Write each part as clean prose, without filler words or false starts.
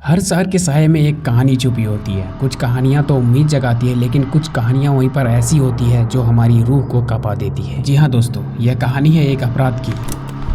हर शहर के साये में एक कहानी छुपी होती है। कुछ कहानियां तो उम्मीद जगाती है, लेकिन कुछ कहानियां वहीं पर ऐसी होती है जो हमारी रूह को कंपा देती है। जी हाँ दोस्तों, यह कहानी है एक अपराध की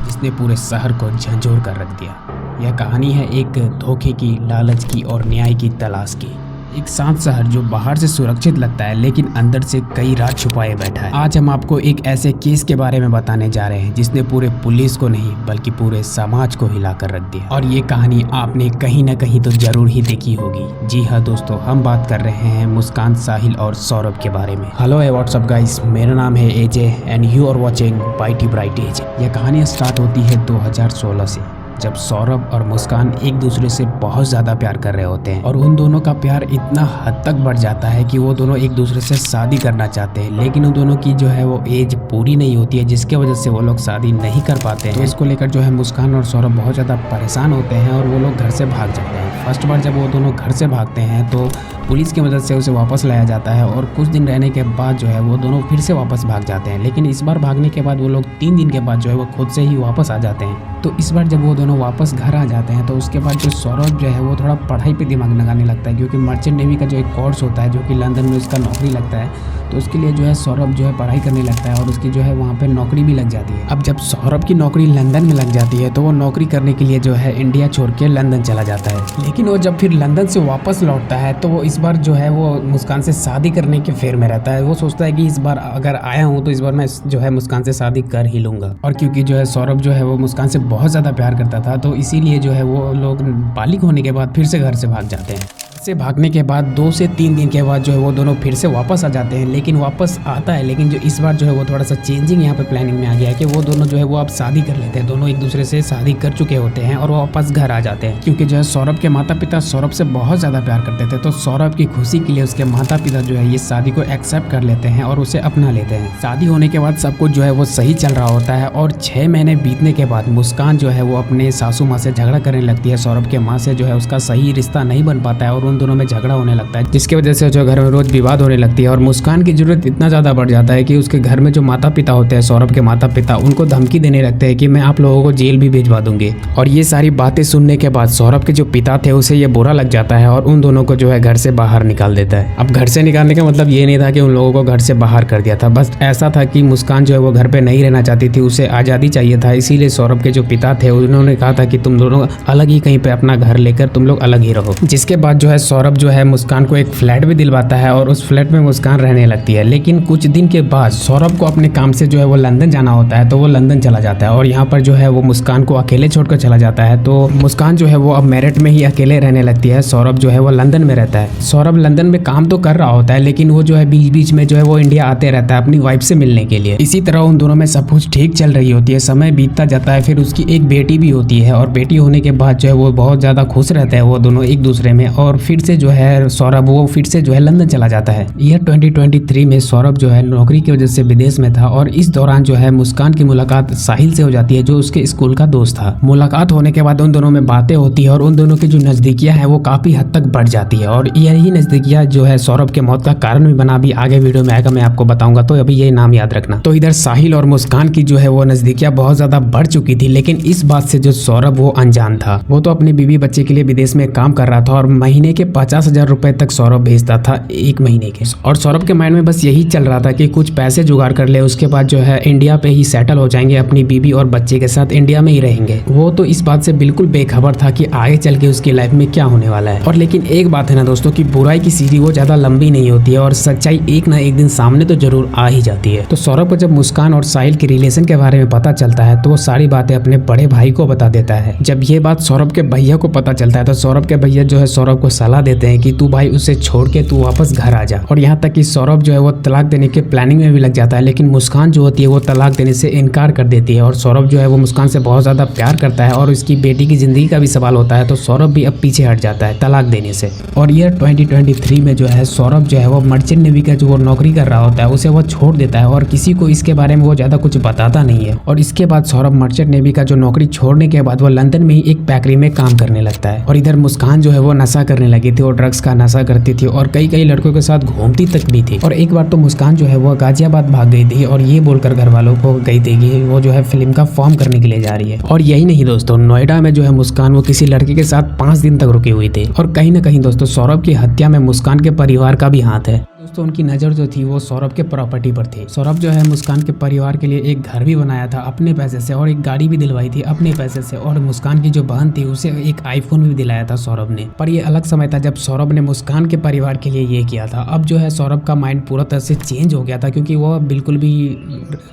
जिसने पूरे शहर को झंझोर कर रख दिया। यह कहानी है एक धोखे की, लालच की और न्याय की तलाश की। एक शांत शहर जो बाहर से सुरक्षित लगता है लेकिन अंदर से कई राज छुपाए बैठा है। आज हम आपको एक ऐसे केस के बारे में बताने जा रहे हैं जिसने पूरे पुलिस को नहीं बल्कि पूरे समाज को हिला कर रख दिया। और ये कहानी आपने कहीं ना कहीं तो जरूर ही देखी होगी। जी हाँ दोस्तों, हम बात कर रहे हैं मुस्कान, साहिल और सौरभ के बारे में। हेलो व्हाट्सअप गाइस, मेरा नाम है AJ and you are watching बाइटी ब्राइट एज। यह कहानी स्टार्ट होती है 2016 से, जब सौरभ और मुस्कान एक दूसरे से बहुत ज़्यादा प्यार कर रहे होते हैं। और उन दोनों का प्यार इतना हद तक बढ़ जाता है कि वो दोनों एक दूसरे से शादी करना चाहते हैं, लेकिन उन दोनों की जो है वो एज पूरी नहीं होती है, जिसके वजह से वो लोग शादी नहीं कर पाते हैं। तो इसको लेकर जो है मुस्कान और सौरभ बहुत ज़्यादा परेशान होते हैं और वो लोग घर से भाग जाते हैं। फर्स्ट बार जब वो दोनों घर से भागते हैं तो पुलिस की मदद से उसे वापस लाया जाता है और कुछ दिन रहने के बाद जो है वो दोनों फिर से वापस भाग जाते हैं। लेकिन इस बार भागने के बाद वो लोग 3 दिन के बाद जो है वो खुद से ही वापस आ जाते हैं। तो इस बार जब वो दोनों वापस घर आ जाते हैं तो उसके बाद जो सौरभ जो है वो थोड़ा पढ़ाई पे दिमाग लगाने लगता है, क्योंकि मर्चेंट नेवी का जो एक कोर्स होता है जो कि लंदन में उसका नौकरी लगता है, तो उसके लिए जो है सौरभ जो है पढ़ाई करने लगता है और उसकी जो है वहाँ पे नौकरी भी लग जाती है। अब जब सौरभ की नौकरी लंदन में लग जाती है तो वो नौकरी करने के लिए जो है इंडिया छोड़ के लंदन चला जाता है। लेकिन वो जब फिर लंदन से वापस लौटता है तो वो इस बार जो है वो मुस्कान से शादी करने के फेर में रहता है। वो सोचता है कि इस बार अगर आया हूँ तो इस बार मैं जो है मुस्कान से शादी कर ही लूँगा। और क्योंकि जो है सौरभ जो है वो मुस्कान से बहुत ज़्यादा प्यार करता था, तो इसीलिए जो है वो लोग बालिग होने के बाद फिर से घर से भाग जाते हैं। से भागने के बाद 2 से 3 दिन के बाद जो है वो दोनों फिर से वापस आ जाते हैं। लेकिन वापस आता है, लेकिन जो इस बार जो है वो थोड़ा सा चेंजिंग यहाँ पे प्लानिंग में आ गया है कि वो दोनों जो है वो अब शादी कर लेते हैं। दोनों एक दूसरे से शादी कर चुके होते हैं और वो वापस घर आ जाते हैं, क्योंकि जो है सौरभ के माता पिता सौरभ से बहुत ज़्यादा प्यार करते थे। तो सौरभ की खुशी के लिए उसके माता पिता जो है ये शादी को एक्सेप्ट कर लेते हैं और उसे अपना लेते हैं। शादी होने के बाद सब कुछ जो है वो सही चल रहा होता है और 6 महीने बीतने के बाद मुस्कान जो है वो अपने सासू माँ से झगड़ा करने लगती है। सौरभ के माँ से जो है उसका सही रिश्ता नहीं बन पाता है और उन दोनों में झगड़ा होने लगता है, जिसकी वजह से जो घर में रोज विवाद होने लगती है। और मुस्कान की जरूरत इतना ज्यादा बढ़ जाता है कि उसके घर में जो माता पिता होते हैं, सौरभ के माता पिता, उनको धमकी देने लगते हैं कि मैं आप लोगों को जेल भी भिजवा दूंगी। और ये सारी बातें सुनने के बाद सौरभ के जो पिता थे उसे ये बुरा लग जाता है और उन दोनों को जो है घर से बाहर निकाल देता है। अब घर से निकालने का मतलब ये नहीं था कि उन लोगों को घर से बाहर कर दिया था, बस ऐसा था कि मुस्कान जो है वो घर पे नहीं रहना चाहती थी, उसे आज़ादी चाहिए था। इसीलिए सौरभ के जो पिता थे उन्होंने कहा था कि तुम दोनों अलग ही कहीं पे अपना घर लेकर तुम लोग अलग ही रहो। जिसके बाद जो है सौरभ जो है मुस्कान को एक फ्लैट भी दिलवाता है और उस फ्लैट में मुस्कान रहने लगती है। लेकिन कुछ दिन के बाद सौरभ को अपने काम से जो है वो लंदन जाना होता है, तो वो लंदन चला जाता है और यहाँ पर जो है वो मुस्कान को अकेले छोड़कर चला जाता है। तो मुस्कान जो है वो अब मेरठ में ही अकेले रहने लगती है। सौरभ जो है वो लंदन में रहता है। सौरभ लंदन में काम तो कर रहा होता है, लेकिन वो जो है बीच बीच में जो है वो इंडिया आते रहता है अपनी वाइफ से मिलने के लिए। इसी तरह उन दोनों में सब कुछ ठीक चल रही होती है। समय बीतता जाता है, फिर उसकी एक बेटी भी होती है और बेटी होने के बाद जो है वो बहुत ज्यादा खुश रहते हैं वो दोनों एक दूसरे में। और फिर से जो है सौरभ वो फिर से जो है लंदन चला जाता है। यह 2023 में सौरभ जो है नौकरी की वजह से विदेश में था और इस दौरान जो है मुस्कान की मुलाकात साहिल से हो जाती है, जो उसके स्कूल का दोस्त था। मुलाकात होने के बाद उन दोनों में बातें होती है और उन दोनों की जो नजदीकियां है वो काफी हद तक बढ़ जाती है और यही नजदीकियां जो है सौरभ के मौत का कारण भी बना। भी आगे वीडियो में आएगा, मैं आपको बताऊंगा, तो अभी ये नाम याद रखना। तो इधर साहिल और मुस्कान की जो है वो नजदीकियां बहुत ज्यादा बढ़ चुकी थी, लेकिन इस बात से जो सौरभ वो अनजान था। वो तो अपनी बीवी बच्चे के लिए विदेश में काम कर रहा था और महीने के 50,000 रुपए तक सौरभ भेजता था 1 महीने के। और सौरभ के माइंड में बस यही चल रहा था कि कुछ पैसे जुगाड़ कर ले, उसके बाद जो है इंडिया पे ही सेटल हो जाएंगे, अपनी बीवी और बच्चे के साथ इंडिया में ही रहेंगे। वो तो इस बात से बिल्कुल बेखबर था कि आगे चल के उसकी लाइफ में क्या होने वाला है। और लेकिन एक बात है ना दोस्तों, कि बुराई की सीढ़ी वो ज्यादा लंबी नहीं होती है और सच्चाई एक ना एक दिन सामने तो जरूर आ ही जाती है। तो सौरभ को जब मुस्कान और साहिल के रिलेशन के बारे में पता चलता है तो वो सारी बातें अपने बड़े भाई को बता देता है। जब ये बात सौरभ के भैया को पता चलता है तो सौरभ के भैया जो है सौरभ को सलाह देते हैं कि तू भाई उसे छोड़ के तू वापस घर आ जा। और यहाँ तक कि सौरभ जो है वो तलाक देने के प्लानिंग में भी लग जाता है, लेकिन मुस्कान जो होती है वो तलाक देने से इनकार कर देती है। और सौरभ जो है वो मुस्कान से बहुत ज्यादा प्यार करता है और उसकी बेटी की जिंदगी का भी सवाल होता है, तो सौरभ भी अब पीछे हट जाता है तलाक देने से। और ईयर 2023 में जो है सौरभ जो है वो मर्चेंट नेवी का जो वो नौकरी कर रहा होता है उसे वो छोड़ देता है और किसी को इसके बारे में वो ज्यादा कुछ बताता नहीं है। और इसके बाद सौरभ मर्चेंट नेवी का जो नौकरी छोड़ने के बाद वो लंदन में ही एक बेकरी में काम करने लगता है। और इधर मुस्कान जो है वो नशा करने लगी थी और ड्रग्स का नशा करती थी और कई कई लड़कों के साथ घूमती तक भी थी। और एक बार तो मुस्कान जो है वो गाजियाबाद भाग गई थी और ये बोलकर घर वालों को गई थी कि वो जो है फिल्म का फॉर्म करने के लिए जा रही है। और यही नहीं दोस्तों, नोएडा में जो है मुस्कान वो किसी लड़के के साथ 5 दिन तक रुकी हुई थी। और कहीं ना कहीं दोस्तों सौरभ की हत्या में मुस्कान के परिवार का भी हाथ है। दोस्तों उनकी नज़र जो थी वो सौरभ के प्रॉपर्टी पर थी। सौरभ जो है मुस्कान के परिवार के लिए एक घर भी बनाया था अपने पैसे से और एक गाड़ी भी दिलवाई थी अपने पैसे से। और मुस्कान की जो बहन थी उसे एक आईफोन भी दिलाया था सौरभ ने। पर ये अलग समय था जब सौरभ ने मुस्कान के परिवार के लिए ये किया था। अब जो है सौरभ का माइंड पूरा तरह से चेंज हो गया था, क्योंकि वो बिल्कुल भी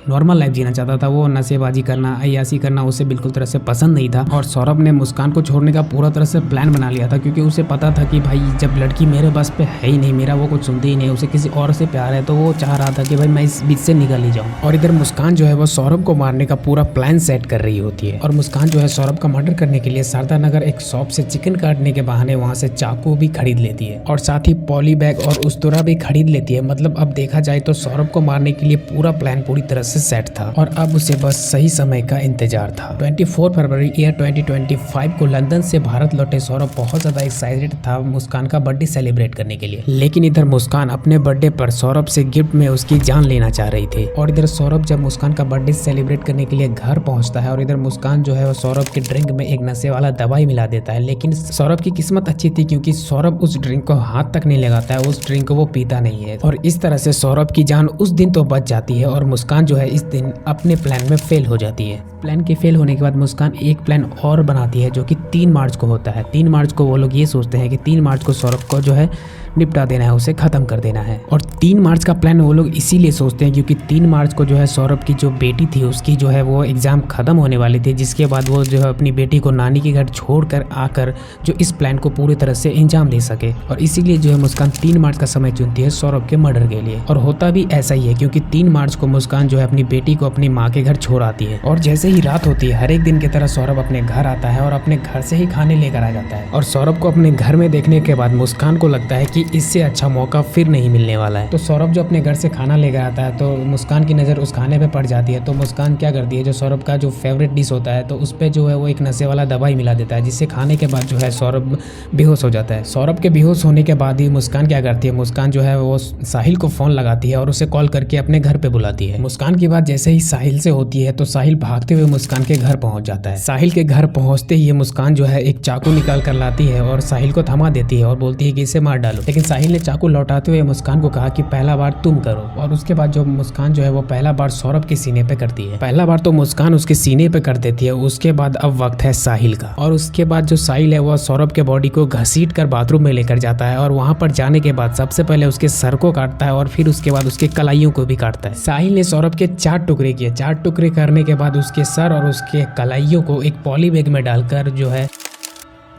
नॉर्मल लाइफ जीना चाहता था। वो नशेबाजी करना, अय्यासी करना उसे बिल्कुल तरह से पसंद नहीं था। और सौरभ ने मुस्कान को छोड़ने का पूरा तरह से प्लान बना लिया था, क्योंकि उसे पता था कि भाई जब लड़की मेरे बस पे है ही नहीं, मेरा वो कुछ सुनती ही नहीं, उसे किसी और से प्यार है, तो वो चाह रहा था कि भाई मैं इस बीच से निकल ही जाऊं। और इधर मुस्कान जो है वो सौरभ को मारने का पूरा प्लान सेट कर रही होती है। और मुस्कान जो है सौरभ का मर्डर करने के लिए शारदा नगर एक शॉप से चिकन काटने के बहाने वहां से चाकू भी खरीद लेती है और साथ ही पॉली बैग और उस्तरा भी खरीद लेती है। मतलब अब देखा जाए तो सौरभ को मारने के लिए पूरा प्लान पूरी तरह से सेट था और अब उसे बस सही समय का इंतजार था। 24 फरवरी ईयर 2025 को लंदन से भारत लौटे सौरभ बहुत ज्यादा एक्साइटेड था मुस्कान का बर्थडे सेलिब्रेट करने के लिए। लेकिन इधर मुस्कान अपने बर्थडे पर सौरभ से गिफ्ट में उसकी जान लेना चाह रही थी। और इधर सौरभ जब मुस्कान का बर्थडे सेलिब्रेट करने के लिए घर पहुंचता है और इधर मुस्कान जो है वो सौरभ के ड्रिंक में एक नशे वाला दवाई मिला देता है। लेकिन सौरभ की किस्मत अच्छी थी, क्योंकि सौरभ उस ड्रिंक को हाथ तक नहीं लगाता है, उस ड्रिंक को वो पीता नहीं है। और इस तरह से सौरभ की जान उस दिन तो बच जाती है और मुस्कान जो है इस दिन अपने प्लान में फेल हो जाती है। प्लान के फेल होने के बाद मुस्कान एक प्लान और बनाती है जो कि 3 मार्च को होता है। 3 मार्च को वो लोग ये सोचते हैं कि 3 मार्च को सौरभ को जो है निपटा देना है, उसे खत्म कर देना है। और 3 मार्च का प्लान वो लोग इसीलिए सोचते हैं क्योंकि 3 मार्च को जो है सौरभ की जो बेटी थी उसकी जो है वो एग्जाम खत्म होने वाली थी, जिसके बाद वो जो है अपनी बेटी को नानी के घर छोड़कर आकर जो इस प्लान को पूरी तरह से अंजाम दे सके। और इसीलिए जो है मुस्कान 3 मार्च का समय चुनती है सौरभ के मर्डर के लिए। और होता भी ऐसा ही है, क्योंकि 3 मार्च को मुस्कान जो है अपनी बेटी को अपनी माँ के घर छोड़ आती है। और जैसे ही रात होती है हर एक दिन की तरह सौरभ अपने घर आता है और अपने घर से ही खाने लेकर आ जाता है। और सौरभ को अपने घर में देखने के बाद मुस्कान को लगता है कि इससे अच्छा मौका फिर नहीं मिलने वाला है। तो सौरभ जो अपने घर से खाना लेकर आता है तो मुस्कान की नज़र उस खाने पे पड़ जाती है। तो मुस्कान क्या करती है, जो सौरभ का जो फेवरेट डिश होता है तो उस पर जो है वो एक नशे वाला दवाई मिला देता है, जिससे खाने के बाद जो है सौरभ बेहोश हो जाता है। सौरभ के बेहोश होने के बाद ही मुस्कान क्या करती है, मुस्कान जो है वो साहिल को फ़ोन लगाती है और उसे कॉल करके अपने घर पे बुलाती है। मुस्कान की बात जैसे ही साहिल से होती है तो साहिल भागते हुए मुस्कान के घर पहुंच जाता है। साहिल के घर पहुंचते ही मुस्कान जो है एक चाकू निकाल कर लाती है और साहिल को थमा देती है और बोलती है कि इसे मार डालो। लेकिन साहिल ने चाकू लौटाते हुए मुस्कान को कहा कि पहला बार तुम करो। और उसके बाद जो मुस्कान जो है वो पहला बार सौरभ के सीने पे करती है। पहला बार तो मुस्कान उसके सीने पे कर देती है। उसके बाद अब वक्त है साहिल का। और उसके बाद जो साहिल है वो सौरभ के बॉडी को घसीट कर बाथरूम में लेकर जाता है और वहां पर जाने के बाद सबसे पहले उसके सर को काटता है और फिर उसके बाद उसके कलाइयों को भी काटता है। साहिल ने सौरभ के 4 टुकड़े किए। 4 टुकड़े करने के बाद उसके सर और उसके कलाइयों को एक पॉली बैग में डालकर जो है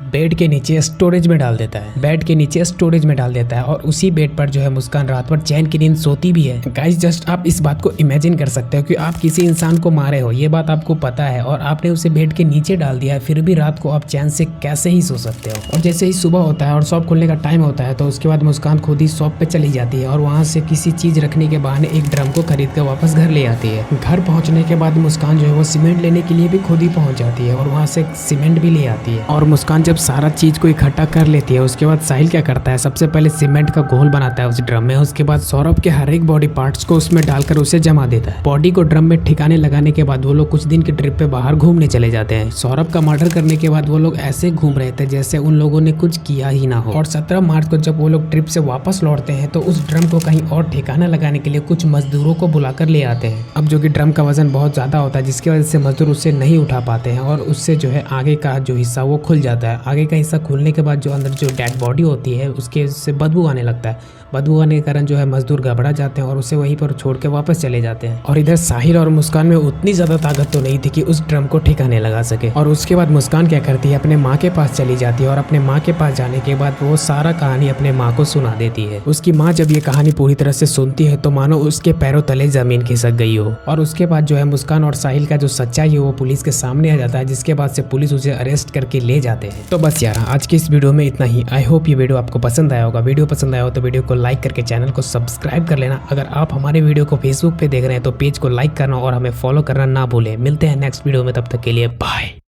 बेड के नीचे स्टोरेज में डाल देता है। बेड के नीचे स्टोरेज में डाल देता है और उसी बेड पर जो है मुस्कान रात भर चैन की नींद सोती भी है। गाइस जस्ट आप इस बात को इमेजिन कर सकते हो कि आप किसी इंसान को मारे हो, ये बात आपको पता है और आपने उसे बेड के नीचे डाल दिया है, फिर भी रात को आप चैन से कैसे ही सो सकते हो। और जैसे ही सुबह होता है और शॉप खुलने का टाइम होता है तो उसके बाद मुस्कान खुद ही शॉप पे चली जाती है और वहाँ से किसी चीज रखने के बहाने एक ड्रम को खरीद कर वापस घर ले आती है। घर पहुँचने के बाद मुस्कान जो है वो सीमेंट लेने के लिए भी खुद ही पहुँच जाती है और वहाँ से सीमेंट भी ले आती है। और मुस्कान जब सारा चीज इकट्ठा कर लेती है उसके बाद साहिल क्या करता है, सबसे पहले सीमेंट का घोल बनाता है उस ड्रम में। उसके बाद सौरभ के हर एक बॉडी पार्ट्स को उसमें डालकर उसे जमा देता है। बॉडी को ड्रम में ठिकाने लगाने के बाद वो लोग कुछ दिन की ट्रिप पे बाहर घूमने चले जाते हैं। सौरभ का मर्डर करने के बाद वो लोग ऐसे घूम रहे थे जैसे उन लोगों ने कुछ किया ही ना हो। और 17 मार्च को जब वो लोग ट्रिप से वापस लौटते हैं तो उस ड्रम को कहीं और ठिकाना लगाने के लिए कुछ मजदूरों को बुलाकर ले आते हैं। अब जो कि ड्रम का वजन बहुत ज्यादा होता है जिसकी वजह से मजदूर उससे नहीं उठा पाते हैं और उससे जो है आगे का जो हिस्सा वो खुल जाता है। आगे का हिस्सा खुलने के बाद जो अंदर जो डेड बॉडी होती है उसके से बदबू आने लगता है। बदबू आने के कारण जो है मजदूर घबरा जाते हैं और उसे वहीं पर छोड़ के वापस चले जाते हैं। और इधर साहिल और मुस्कान में उतनी ज्यादा ताकत तो नहीं थी कि उस ड्रम को ठिकाने लगा सके। और उसके बाद मुस्कान क्या करती है, अपने माँ के पास चली जाती है और अपने माँ के पास जाने के बाद वो सारा कहानी अपने माँ को सुना देती है। उसकी माँ जब ये कहानी पूरी तरह से सुनती है तो मानो उसके पैरों तले जमीन खिसक गई हो। और उसके बाद जो है मुस्कान और साहिल का जो सच्चाई है वो पुलिस के सामने आ जाता है, जिसके बाद से पुलिस उसे अरेस्ट करके ले जाते हैं। तो बस यार आज की इस वीडियो में इतना ही। आई होप ये वीडियो आपको पसंद आया होगा। वीडियो पसंद आया हो तो वीडियो को लाइक करके चैनल को सब्सक्राइब कर लेना। अगर आप हमारे वीडियो को फेसबुक पे देख रहे हैं तो पेज को लाइक करना और हमें फॉलो करना ना भूलें। मिलते हैं नेक्स्ट वीडियो में, तब तक के लिए बाय।